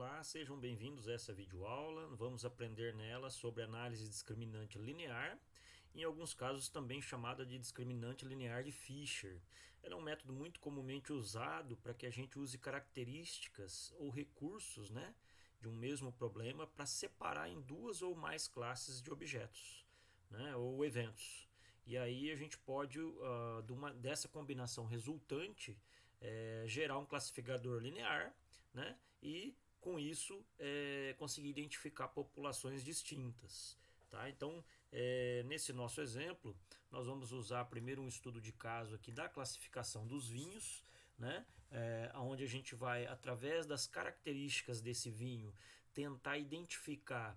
Olá, sejam bem-vindos a essa videoaula. Vamos aprender nela sobre análise discriminante linear, em alguns casos também chamada de discriminante linear de Fisher. Ela é um método muito comumente usado para que a gente use características ou recursos, de um mesmo problema para separar em duas ou mais classes de objetos, ou eventos. E aí a gente pode, dessa combinação resultante, gerar um classificador linear, e com isso conseguir identificar populações distintas. Tá? Então, nesse nosso exemplo, nós vamos usar primeiro um estudo de caso aqui da classificação dos vinhos, onde a gente vai, através das características desse vinho, tentar identificar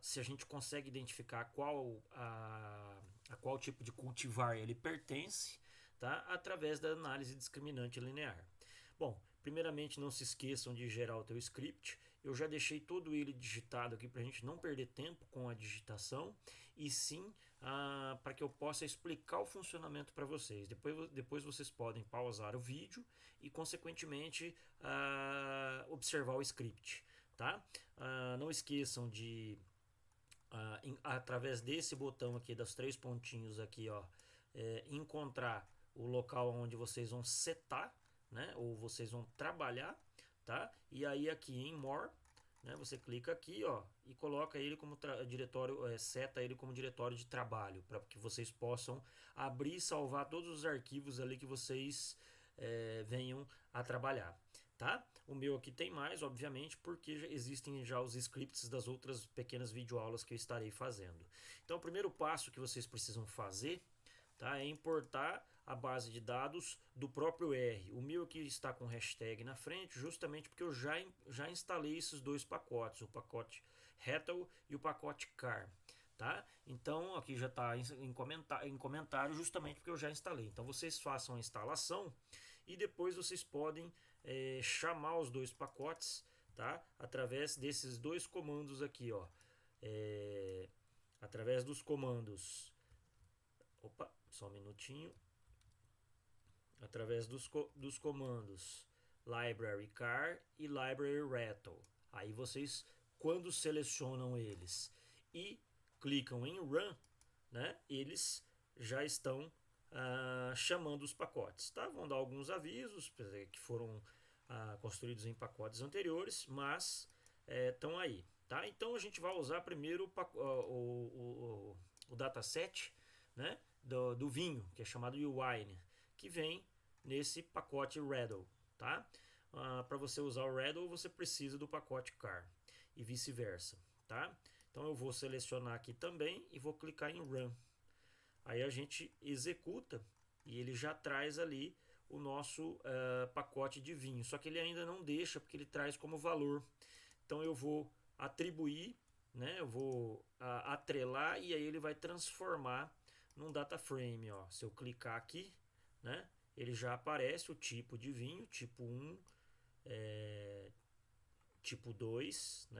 se a gente consegue identificar a qual tipo de cultivar ele pertence, tá? Através da análise discriminante linear. Bom, primeiramente não se esqueçam de gerar o teu script. Eu já deixei todo ele digitado aqui para a gente não perder tempo com a digitação e sim para que eu possa explicar o funcionamento para vocês. Depois vocês podem pausar o vídeo e consequentemente observar o script. Tá? Não esqueçam de através desse botão aqui, dos três pontinhos aqui, ó, encontrar o local onde vocês vão setar, ou vocês vão trabalhar, tá? E aí aqui em More, você clica aqui, ó, e coloca ele como diretório, seta ele como diretório de trabalho, para que vocês possam abrir e salvar todos os arquivos ali que vocês venham a trabalhar. Tá? O meu aqui tem mais, obviamente, porque existem já os scripts das outras pequenas videoaulas que eu estarei fazendo. Então, o primeiro passo que vocês precisam fazer, tá, é importar a base de dados do próprio R. O meu aqui está com hashtag na frente, justamente porque eu já instalei esses dois pacotes, o pacote Hetal e o pacote Car. Tá? Então aqui já está em comentário justamente porque eu já instalei. Então vocês façam a instalação e depois vocês podem chamar os dois pacotes, tá? Através desses dois comandos aqui, ó. Através dos comandos. Opa, só um minutinho. Através dos comandos library car e library rattle. Aí vocês, quando selecionam eles e clicam em Run, eles já estão chamando os pacotes. Tá? Vão dar alguns avisos que foram construídos em pacotes anteriores, mas estão aí. Tá? Então a gente vai usar primeiro o dataset do vinho, que é chamado de wine, que vem nesse pacote Rattle. Tá? Para você usar o Rattle, você precisa do pacote Car e vice-versa. Tá? Então eu vou selecionar aqui também e vou clicar em Run. Aí a gente executa e ele já traz ali o nosso pacote de vinho. Só que ele ainda não deixa, porque ele traz como valor. Então eu vou atribuir, eu vou atrelar e aí ele vai transformar num data frame. Ó. Se eu clicar aqui, ele já aparece o tipo de vinho, tipo 1, tipo 2,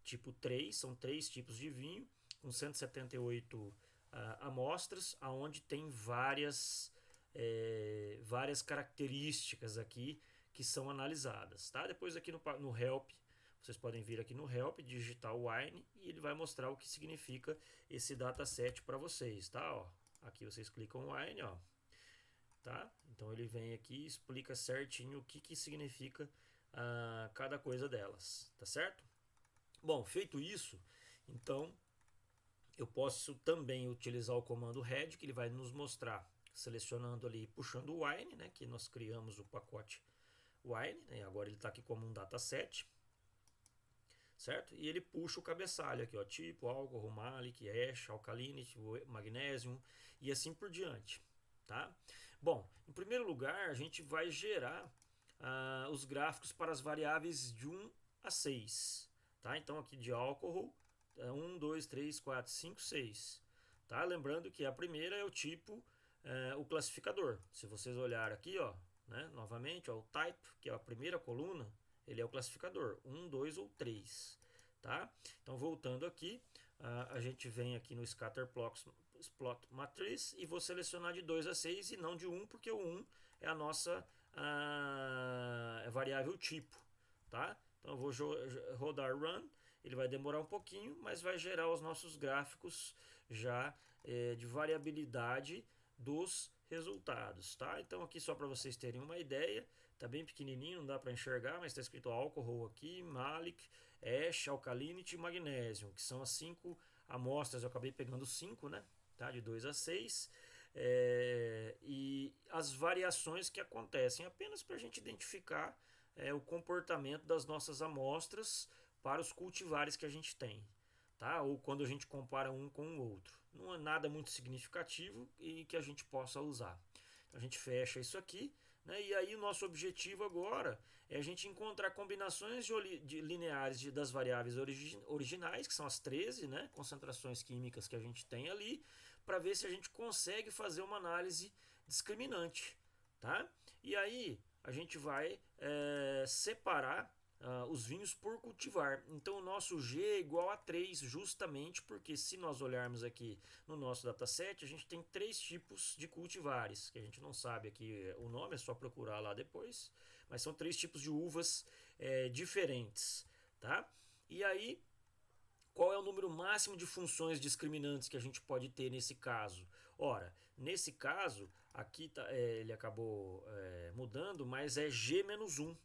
tipo 3, são 3 tipos de vinho, com 178 amostras, aonde tem várias características aqui que são analisadas. Tá? Depois aqui no Help, vocês podem vir aqui no Help, digitar o Wine e ele vai mostrar o que significa esse dataset para vocês. Tá? Ó, aqui vocês clicam Wine, ó. Tá? Então ele vem aqui e explica certinho o que significa cada coisa delas, tá certo? Bom, feito isso, então eu posso também utilizar o comando head, que ele vai nos mostrar, selecionando ali, puxando o wine, que nós criamos o pacote wine, agora ele está aqui como um dataset, certo? E ele puxa o cabeçalho aqui, ó, tipo, álcool, malic, ash, alkalinity, magnésio e assim por diante. Tá? Bom, em primeiro lugar, a gente vai gerar os gráficos para as variáveis de 1 a 6. Tá? Então, aqui de álcool, 1, 2, 3, 4, 5, 6. Tá? Lembrando que a primeira é o tipo, o classificador. Se vocês olharem aqui, ó, novamente, ó, o type, que é a primeira coluna, ele é o classificador, 1, 2 ou 3. Tá? Então, voltando aqui, a gente vem aqui no Scatter Plot Matriz e vou selecionar de 2 a 6 e não de 1, porque o 1 é a nossa variável tipo. tá? Então eu vou rodar run, ele vai demorar um pouquinho, mas vai gerar os nossos gráficos já de variabilidade dos resultados, tá? Então aqui só para vocês terem uma ideia, tá bem pequenininho, não dá para enxergar, mas está escrito alcohol aqui, malic, ash, alkalinity e magnésio, que são as 5 amostras. Eu acabei pegando 5, né? Tá? De 2 a 6. E as variações que acontecem apenas para a gente identificar o comportamento das nossas amostras para os cultivares que a gente tem, tá? Ou quando a gente compara um com o outro. Não é nada muito significativo e que a gente possa usar. Então a gente fecha isso aqui, né? E aí o nosso objetivo agora é a gente encontrar combinações lineares das variáveis originais, que são as 13, né? Concentrações químicas que a gente tem ali, para ver se a gente consegue fazer uma análise discriminante, tá? E aí a gente vai separar os vinhos por cultivar. Então o nosso G é igual a 3, justamente porque se nós olharmos aqui no nosso dataset, a gente tem 3 tipos de cultivares, que a gente não sabe aqui o nome, é só procurar lá depois, mas são 3 tipos de uvas diferentes, tá? E aí, qual é o número máximo de funções discriminantes que a gente pode ter nesse caso? Ora, nesse caso, aqui ele acabou mudando, mas é G-1,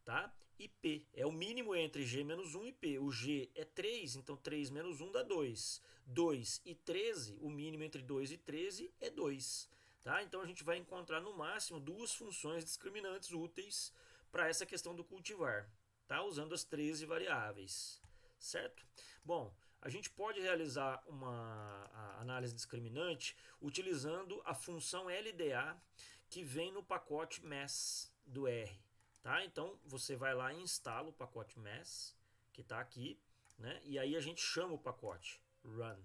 tá? E P é o mínimo entre G-1 e P. O G é 3, então 3 menos 1 dá 2. 2 e 13, o mínimo entre 2 e 13 é 2. Tá? Então a gente vai encontrar no máximo 2 funções discriminantes úteis para essa questão do cultivar, tá? Usando as 13 variáveis, certo? Bom, a gente pode realizar uma análise discriminante utilizando a função LDA que vem no pacote MESS do R. Tá? Então você vai lá e instala o pacote MESS, que está aqui, né? E aí a gente chama o pacote run,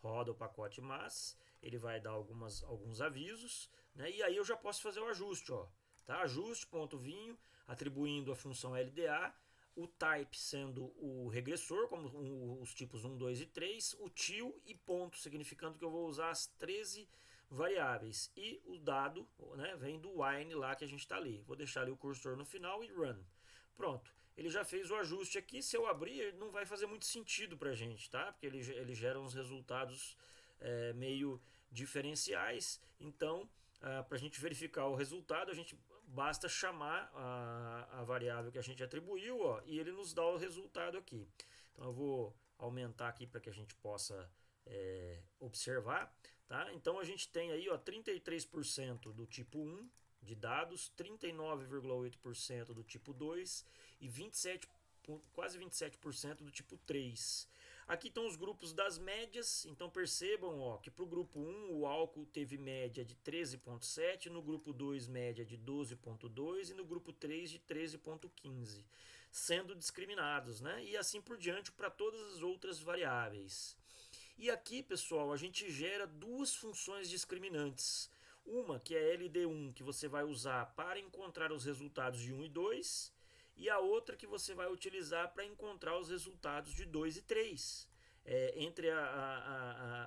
roda o pacote MESS, ele vai dar alguns avisos, né? E aí eu já posso fazer o ajuste, ó, tá? Ajuste.vinho, atribuindo a função LDA, o type sendo o regressor, como os tipos 1, 2 e 3, o til e ponto, significando que eu vou usar as 13 variáveis, e o dado, né, vem do whine lá que a gente está ali. Vou deixar ali o cursor no final e run. Pronto, ele já fez o ajuste aqui. Se eu abrir, não vai fazer muito sentido para a gente, tá? Porque ele gera uns resultados meio diferenciais. Então, para a gente verificar o resultado, a gente basta chamar a variável que a gente atribuiu, ó, e ele nos dá o resultado aqui. Então eu vou aumentar aqui para que a gente possa observar. Tá? Então a gente tem aí, ó, 33% do tipo 1 de dados, 39,8% do tipo 2 e 27, quase 27% do tipo 3. Aqui estão os grupos das médias, então percebam, ó, que para o grupo 1 o álcool teve média de 13,7, no grupo 2 média de 12,2 e no grupo 3 de 13,15, sendo discriminados, né? E assim por diante para todas as outras variáveis. E aqui, pessoal, a gente gera 2 funções discriminantes. Uma que é LD1, que você vai usar para encontrar os resultados de 1 e 2, e a outra que você vai utilizar para encontrar os resultados de 2 e 3, entre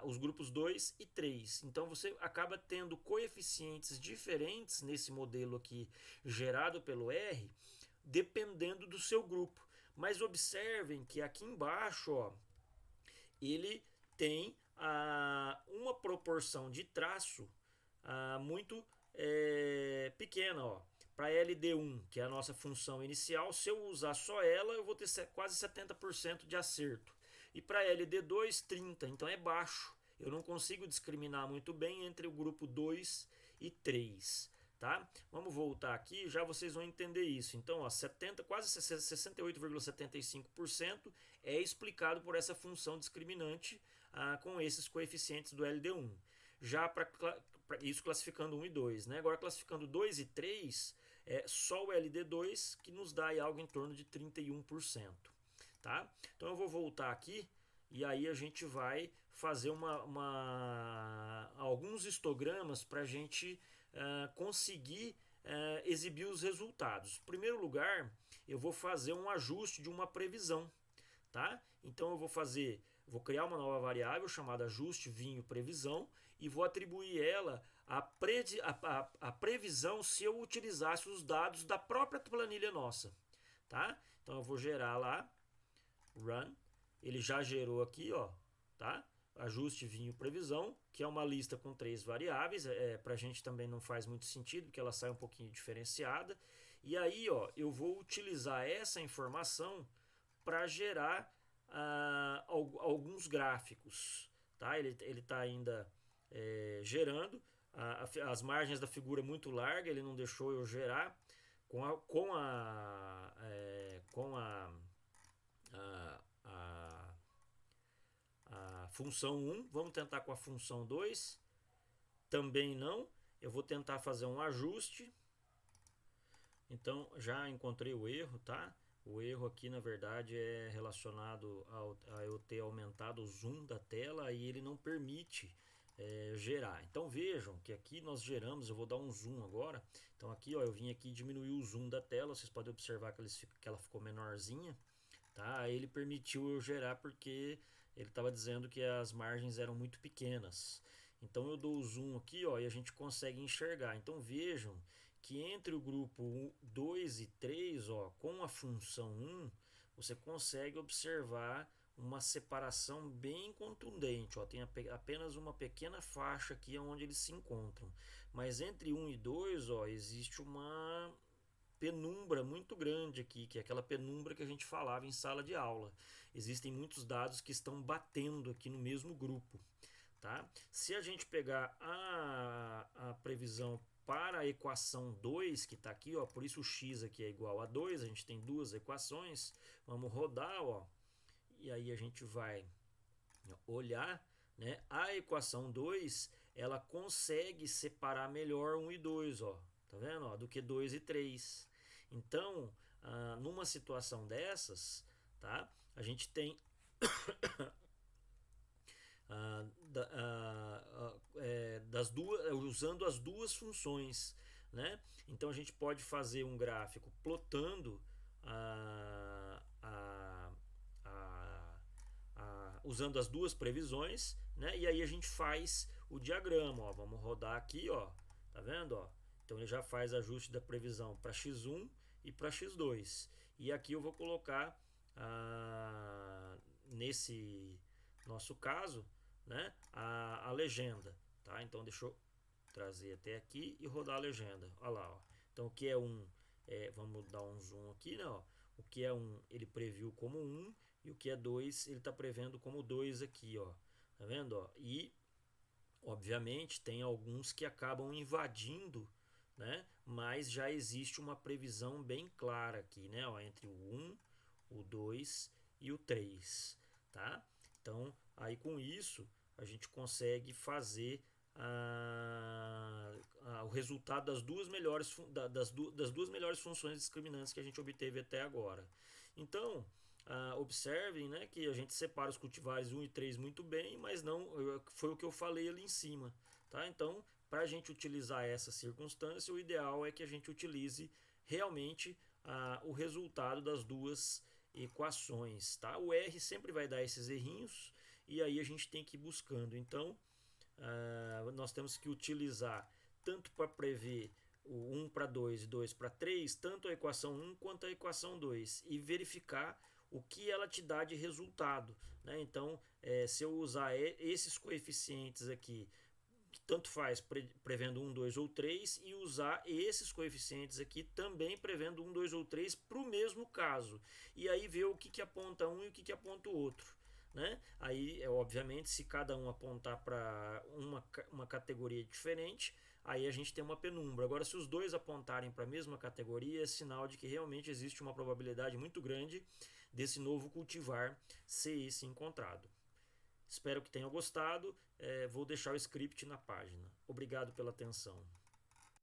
os grupos 2 e 3. Então você acaba tendo coeficientes diferentes nesse modelo aqui gerado pelo R, dependendo do seu grupo. Mas observem que aqui embaixo, ó, ele tem uma proporção de traço muito pequena, ó. Para LD1, que é a nossa função inicial, se eu usar só ela, eu vou ter quase 70% de acerto. E para LD2, 30%, então é baixo. Eu não consigo discriminar muito bem entre o grupo 2 e 3. Tá? Vamos voltar aqui, já vocês vão entender isso. Então, ó, quase 68,75% é explicado por essa função discriminante com esses coeficientes do LD1. Já para isso classificando 1 e 2. Né? Agora classificando 2 e 3, é só o LD2 que nos dá aí algo em torno de 31%. Tá? Então eu vou voltar aqui e aí a gente vai fazer alguns histogramas para a gente conseguir exibir os resultados. Em primeiro lugar, eu vou fazer um ajuste de uma previsão. Tá? Então eu vou criar uma nova variável chamada ajuste vinho previsão e vou atribuir ela a previsão se eu utilizasse os dados da própria planilha nossa. tá? Então eu vou gerar lá, run, ele já gerou aqui, ó, tá? Ajuste vinho previsão, que é uma lista com 3 variáveis, pra gente também não faz muito sentido, porque ela sai um pouquinho diferenciada. E aí, ó, eu vou utilizar essa informação para gerar alguns gráficos, tá? Ele está ainda gerando, as margens da figura muito larga, ele não deixou eu gerar a função 1. Vamos tentar com a função 2. Também não. Eu vou tentar fazer um ajuste. Então já encontrei o erro, tá? O erro aqui na verdade é relacionado a eu ter aumentado o zoom da tela e ele não permite gerar. Então vejam que aqui nós geramos, eu vou dar um zoom agora. Então aqui, ó, eu vim aqui diminuir o zoom da tela, vocês podem observar que ela ficou menorzinha, tá? Aí ele permitiu eu gerar porque ele estava dizendo que as margens eram muito pequenas. Então eu dou o zoom aqui, ó, e a gente consegue enxergar. Então vejam que entre o grupo 2 e 3, ó, com a função 1, você consegue observar uma separação bem contundente, ó, tem apenas uma pequena faixa aqui onde eles se encontram. Mas entre 1 e 2, ó, existe uma penumbra muito grande aqui, que é aquela penumbra que a gente falava em sala de aula. Existem muitos dados que estão batendo aqui no mesmo grupo, tá? Se a gente pegar a previsão para a equação 2, que está aqui, ó, por isso o x aqui é igual a 2, a gente tem duas equações, vamos rodar, ó, e aí a gente vai olhar, né? A equação 2, ela consegue separar melhor 1 e 2, ó, tá vendo? Ó, do que 2 e 3. Então, numa situação dessas, tá? A gente tem usando as duas funções, né? Então a gente pode fazer um gráfico plotando usando as duas previsões, né? E aí a gente faz o diagrama, ó. Vamos rodar aqui, ó. Tá vendo, ó? Então ele já faz ajuste da previsão para x1 e para x2. E aqui eu vou colocar nesse nosso caso, né, a legenda, tá? Então deixa eu trazer até aqui e rodar a legenda. Olha lá, ó. Então o que é 1, vamos dar um zoom aqui, né, ó. O que é 1 ele previu como 1 e o que é 2 ele está prevendo como 2 aqui, ó. Tá vendo, ó? E obviamente tem alguns que acabam invadindo, né? Mas já existe uma previsão bem clara aqui, né? Ó, entre o 1, o 2 e o 3, tá? Então, aí com isso, a gente consegue fazer o resultado das duas melhores, das duas melhores funções discriminantes que a gente obteve até agora. Então, observem, né, que a gente separa os cultivares 1 e 3 muito bem, mas não foi o que eu falei ali em cima. Tá? Então, para a gente utilizar essa circunstância, o ideal é que a gente utilize realmente o resultado das duas equações. Tá? O R sempre vai dar esses errinhos e aí a gente tem que ir buscando. Então, nós temos que utilizar tanto para prever o 1 para 2 e 2 para 3, tanto a equação 1 quanto a equação 2 e verificar o que ela te dá de resultado, né? Então, se eu usar esses coeficientes aqui, tanto faz prevendo 1, 2 ou 3, e usar esses coeficientes aqui também prevendo 1, 2 ou 3 para o mesmo caso. E aí ver o que aponta um e o que aponta o outro. Né? Aí, obviamente, se cada um apontar para uma categoria diferente, aí a gente tem uma penumbra. Agora, se os dois apontarem para a mesma categoria, é sinal de que realmente existe uma probabilidade muito grande desse novo cultivar ser esse encontrado. Espero que tenham gostado. Vou deixar o script na página. Obrigado pela atenção.